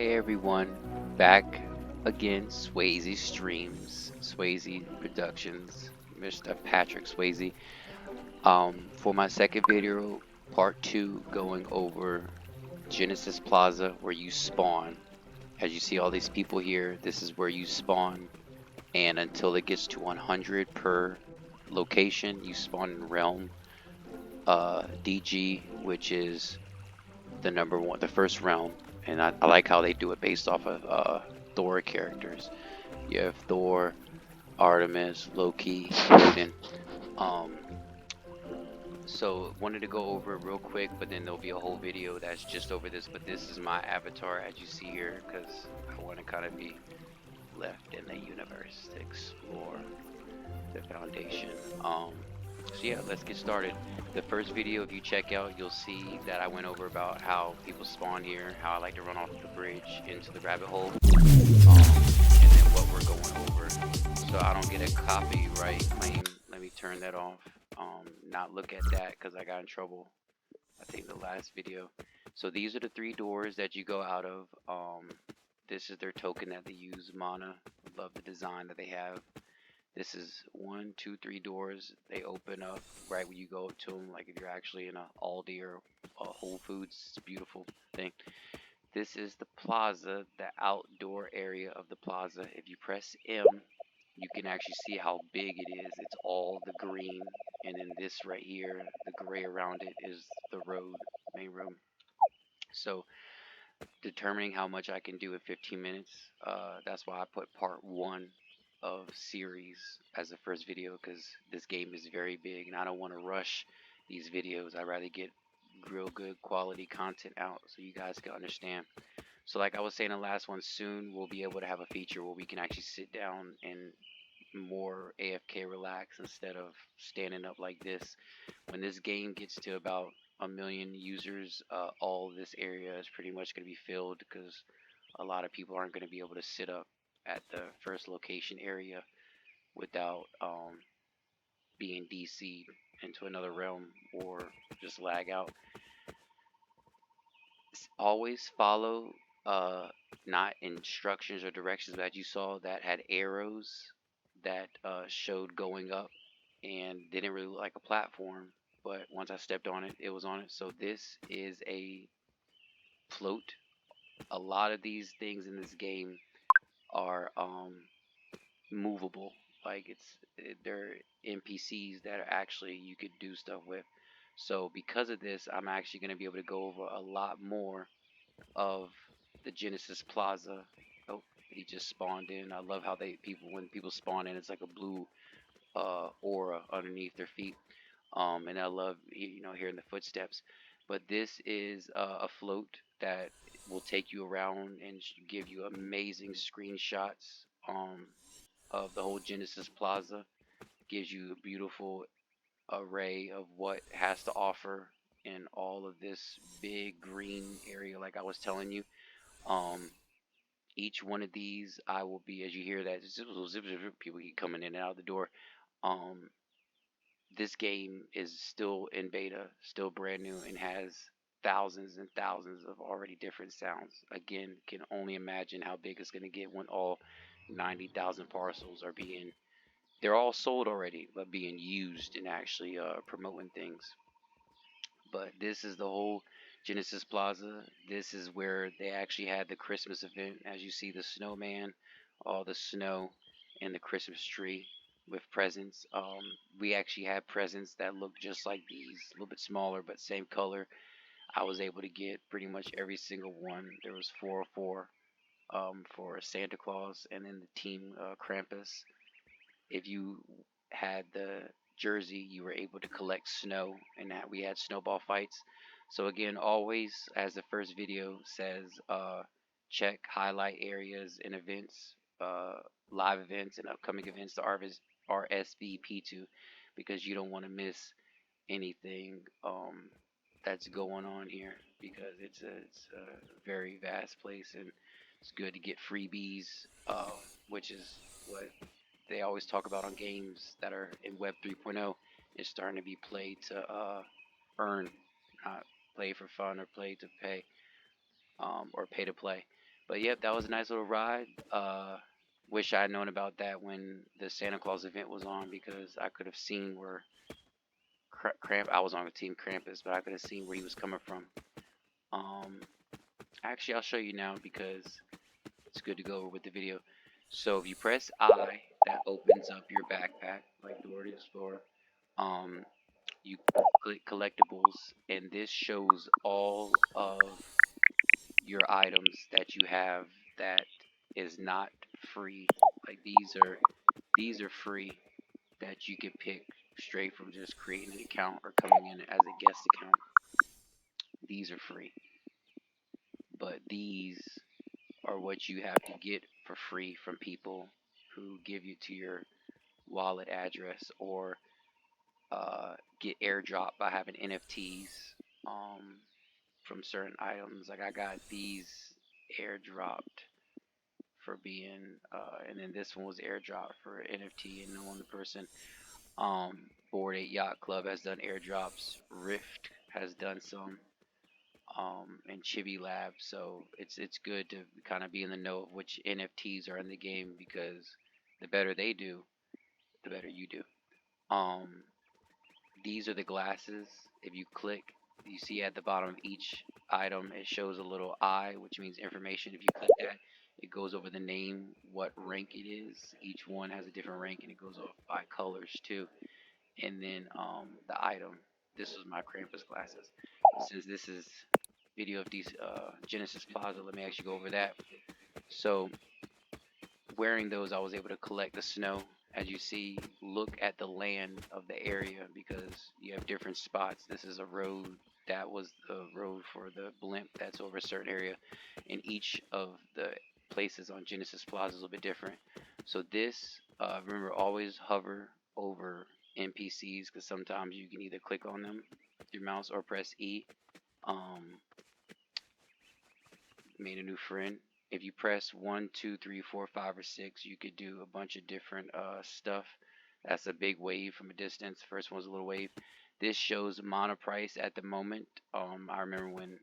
Hey everyone, back again, Swayze Streams, Swayze Productions, Mr. Patrick Swayze. For my second video, part two, going over Genesis Plaza, where you spawn. As you see all these people here, this is where you spawn, and until it gets to 100 per location, you spawn in Realm DG, which is the number one, the first realm, and I like how they do it based off of Thor characters. You have Thor, Artemis, Loki, Odin. Um, so wanted to go over it real quick, but then there'll be a whole video that's just over this. But this is my avatar, as you see here, because I want to kind of be left in the universe to explore the foundation. So yeah, let's get started. The first video, if you check out, you'll see that I went over about how people spawn here, how I like to run off the bridge into the rabbit hole, and then what we're going over. So I don't get a copyright claim. Let me turn that off. Not look at that because I got in trouble, I think, the last video. So these are the three doors that you go out of. This is their token that they use, mana. Love the design that they have. This is 1, 2, 3 doors. They open up right when you go up to them, like if you're actually in a Aldi or a Whole Foods. It's a beautiful thing. This is the plaza, the outdoor area of the plaza. If you press M, you can actually see how big it is. It's all the green, and then this right here, the gray around it, is the road, main road. So determining how much I can do in 15 minutes. That's why I put part one of series as the first video, because this game is very big and I don't want to rush these videos. I'd rather get real good quality content out so you guys can understand. So like I was saying in the last one, soon we'll be able to have a feature where we can actually sit down and more AFK relax instead of standing up like this. When this game gets to about 1 million users, all this area is pretty much going to be filled because a lot of people aren't going to be able to sit up at the first location area without being DC'd into another realm or just lag out. Always follow not instructions or directions, but as you saw, that had arrows that showed going up and didn't really look like a platform, but once I stepped on it, it was on it. So this is a float. A lot of these things in this game are movable. Like they're NPCs that are actually you could do stuff with. So because of this, I'm actually going to be able to go over a lot more of the Genesis Plaza. Oh, he just spawned in. I love how when people spawn in, it's like a blue aura underneath their feet. And I love hearing the footsteps. But this is a float that will take you around and give you amazing screenshots of the whole Genesis Plaza. Gives you a beautiful array of what has to offer in all of this big green area, like I was telling you. Um, each one of these, I will be, as you hear that people keep coming in and out the door. Um, this game is still in beta, still brand new, and has thousands and thousands of already different sounds. Again, can only imagine how big it's going to get when all 90,000 parcels are being, they're all sold already, but being used and actually promoting things. But this is the whole Genesis Plaza. This is where they actually had the Christmas event. As you see, the snowman, all the snow, and the Christmas tree with presents. We actually had presents that look just like these, a little bit smaller, but same color. I was able to get pretty much every single one. There was 404 for Santa Claus, and then the team Krampus. If you had the jersey, you were able to collect snow, and that we had snowball fights. So again, always, as the first video says, check highlight areas and events, live events and upcoming events to RSVP to, because you don't want to miss anything that's going on here, because it's a very vast place, and it's good to get freebies, which is what they always talk about on games that are in Web 3.0. Is starting to be played to earn, not play for fun or play to pay, or pay to play. But yep, that was a nice little ride. Wish I had known about that when the Santa Claus event was on because I could have seen where I was on the team Krampus, but I could have seen where he was coming from. Um, Actually, I'll show you now because it's good to go over with the video. So if you press I, that opens up your backpack like Dora the Explorer. Um, you click collectibles, and this shows all of your items that you have that is not free. Like these are free that you can pick straight from just creating an account or coming in as a guest account. These are free, but these are what you have to get for free from people who give you to your wallet address or get airdrop by having NFTs um, from certain items. Like I got these airdropped for being, and then this one was airdropped for NFT, and no one the person. Board 8 Yacht Club has done airdrops. Rift has done some, and Chibi Lab. So it's good to kind of be in the know of which NFTs are in the game because the better they do, the better you do. Um, these are the glasses. If you click, you see at the bottom of each item, it shows a little I, which means information. If you click that, it goes over the name, what rank it is. Each one has a different rank, and it goes off by colors too. And then the item. This is my Krampus glasses. Since this is video of Genesis Plaza, let me actually go over that. So wearing those, I was able to collect the snow. As you see, look at the land of the area because you have different spots. This is a road. That was the road for the blimp that's over a certain area. And each of the places on Genesis Plaza is a little bit different. So this, remember, always hover over NPCs because sometimes you can either click on them with your mouse or press E. Um, Made a new friend. If you press 1, 2, 3, 4, 5, or 6, you could do a bunch of different stuff. That's a big wave from a distance. First one's a little wave. This shows mana price at the moment. I remember when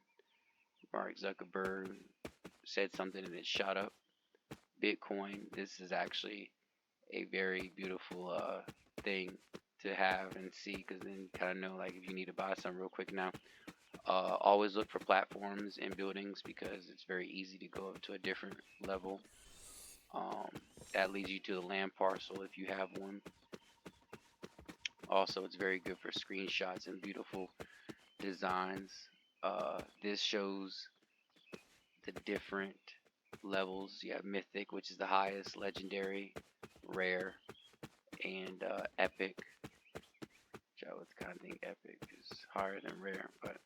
Mark Zuckerberg said something and it shot up. Bitcoin. This is actually a very beautiful thing to have and see because then you kind of know like if you need to buy something real quick now. Always look for platforms and buildings because it's very easy to go up to a different level. Um, that leads you to the land parcel if you have one. Also, it's very good for screenshots and beautiful designs. This shows the different levels. You have Mythic, which is the highest, Legendary, Rare, and Epic. Which I would kind of think Epic is higher than Rare, but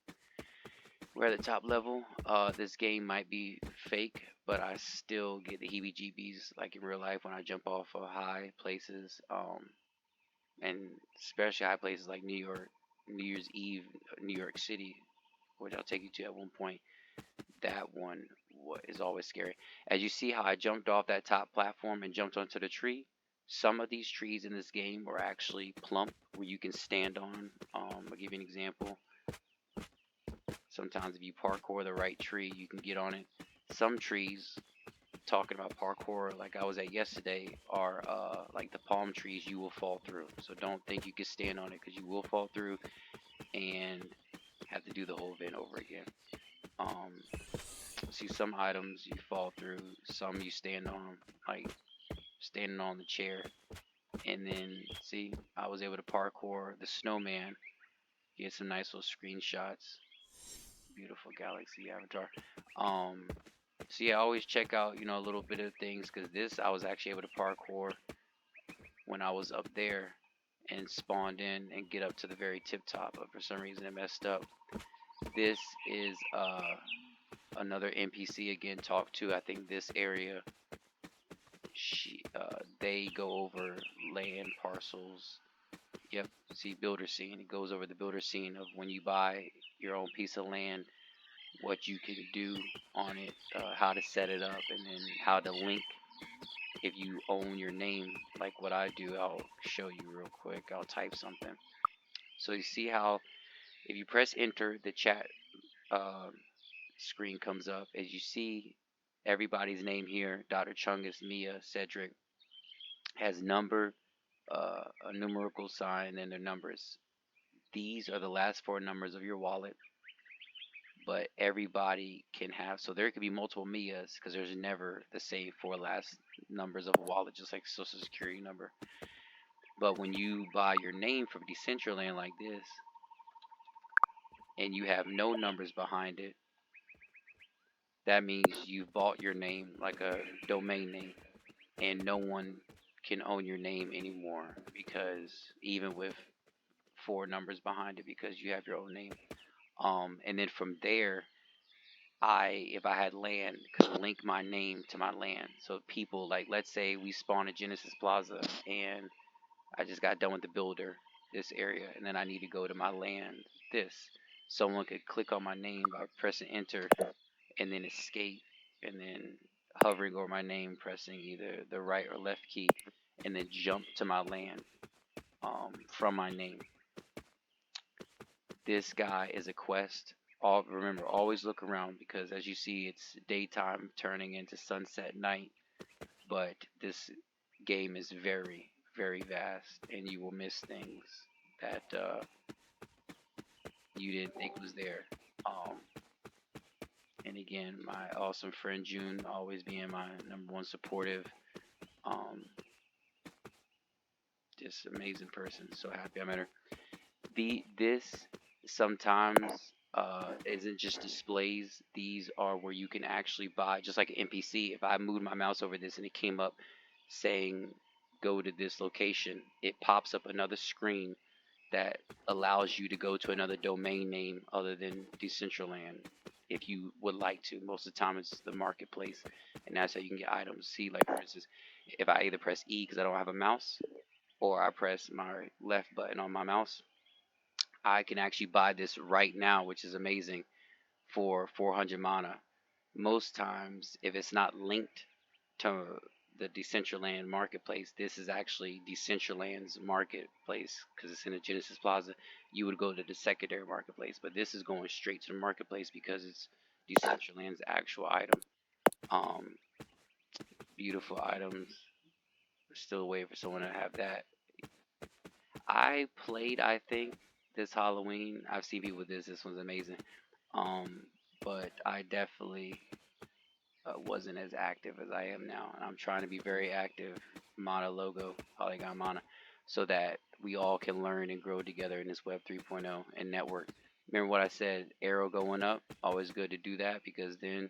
we're at the top level. This game might be fake, but I still get the heebie-jeebies like in real life when I jump off of high places, and especially high places like New York, New Year's Eve, New York City, which I'll take you to at one point. That one is always scary. As you see how I jumped off that top platform and jumped onto the tree, some of these trees in this game are actually plump where you can stand on. I'll give you an example. Sometimes if you parkour the right tree, you can get on it. Some trees, talking about parkour, like I was at yesterday, are like the palm trees you will fall through. So don't think you can stand on it because you will fall through and have to do the whole event over again. See some items you fall through, some you stand on, like standing on the chair. And then see, I was able to parkour the snowman, get some nice little screenshots. Beautiful galaxy avatar. So yeah, always check out a little bit of things because this I was actually able to parkour when I was up there and spawned in and get up to the very tip top, but for some reason it messed up. This is another NPC again. Talk to I think this area. They go over land parcels. Yep, see builder scene. It goes over the builder scene of when you buy your own piece of land, what you can do on it, how to set it up, and then how to link if you own your name, like what I do. I'll show you real quick. I'll type something. So you see how if you press enter, the chat screen comes up. As you see, Everybody's name here: Dr. Chungus, Mia, Cedric, has number, a numerical sign, and their numbers. These are the last four numbers of your wallet, but everybody can have. So there could be multiple Mias because there's never the same four last numbers of a wallet, just like Social Security number. But when you buy your name from Decentraland like this, and you have no numbers behind it, that means you've bought your name like a domain name, and no one can own your name anymore because even with four numbers behind it, because you have your own name. And then from there, if I had land, could link my name to my land. So people, like, let's say we spawn at Genesis Plaza, and I just got done with the builder this area, and then I need to go to my land this. Someone could click on my name by pressing enter, and then escape, and then hovering over my name, pressing either the right or left key, and then jump to my land from my name. This guy is a quest. Remember, always look around because as you see, it's daytime turning into sunset night. But this game is very, very vast, and you will miss things that you didn't think was there. And again, my awesome friend June, always being my number one supportive, um, just amazing person. So happy I met her. This sometimes isn't just displays. These are where you can actually buy, just like an NPC. If I moved my mouse over this and it came up saying go to this location, it pops up another screen that allows you to go to another domain name other than Decentraland if you would like to. Most of the time it's the marketplace, and that's how you can get items. See, like for instance, if I either press E because I don't have a mouse, or I press my left button on my mouse, I can actually buy this right now, which is amazing, for 400 mana. Most times, if it's not linked to the Decentraland marketplace, this is actually Decentraland's marketplace because it's in the Genesis Plaza. You would go to the secondary marketplace, but this is going straight to the marketplace because it's Decentraland's actual item. Um, Beautiful items. We're still waiting for someone to have that. I played, I think, this Halloween. I've seen people with this. This one's amazing. Um, but I definitely wasn't as active as I am now, and I'm trying to be very active. Mana logo, Polygon Mana, so that we all can learn and grow together in this Web 3.0 and network. Remember what I said? Arrow going up. Always good to do that because then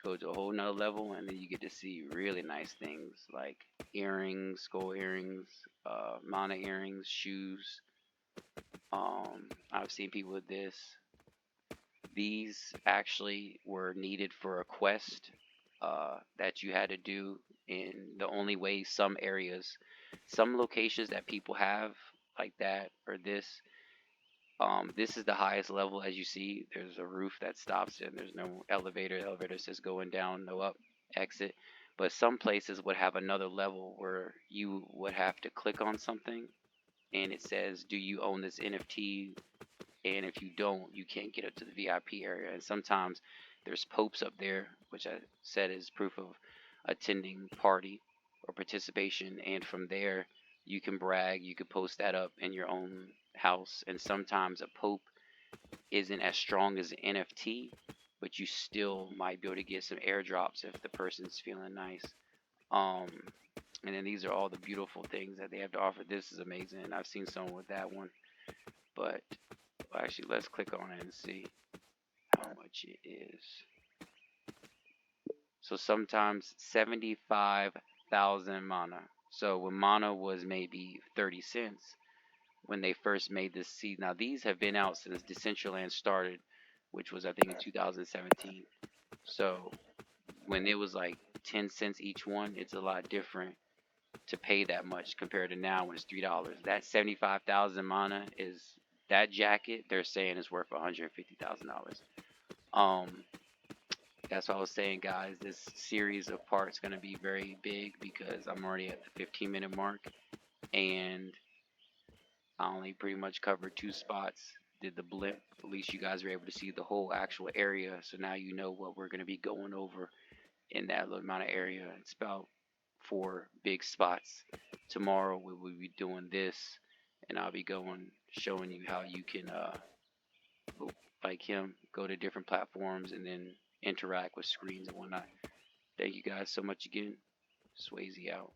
go to a whole nother level, and then you get to see really nice things like earrings, skull earrings, mana earrings, shoes. I've seen people with this. These actually were needed for a quest that you had to do in the only way some areas, some locations that people have like that or this. This is the highest level as you see. There's a roof that stops it. There's no elevator. The elevator says going down, no up, exit. But some places would have another level where you would have to click on something and it says, do you own this NFT? And if you don't, you can't get up to the VIP area. And sometimes there's popes up there, which I said is proof of attending party or participation. And from there, you can brag, you can post that up in your own house. And sometimes a pope isn't as strong as an NFT, but you still might be able to get some airdrops if the person's feeling nice. Um, and then these are all the beautiful things that they have to offer. This is amazing. I've seen someone with that one, but actually, let's click on it and see how much it is. So sometimes 75,000 mana. So when mana was maybe 30 cents when they first made this seed. Now these have been out since Decentraland started, which was I think in 2017. So when it was like 10 cents each one, it's a lot different to pay that much compared to now when it's $3. That 75,000 mana is that jacket they're saying is worth $150,000. That's what I was saying, guys. This series of parts going to be very big because I'm already at the 15-minute mark and I only pretty much covered two spots. did the blimp, at least you guys were able to see the whole actual area. So now you know what we're going to be going over in that little amount of area. It's about 4 big spots. Tomorrow we will be doing this, and I'll be going showing you how you can, like him, go to different platforms and then interact with screens and whatnot. Thank you guys so much again. Swayze out.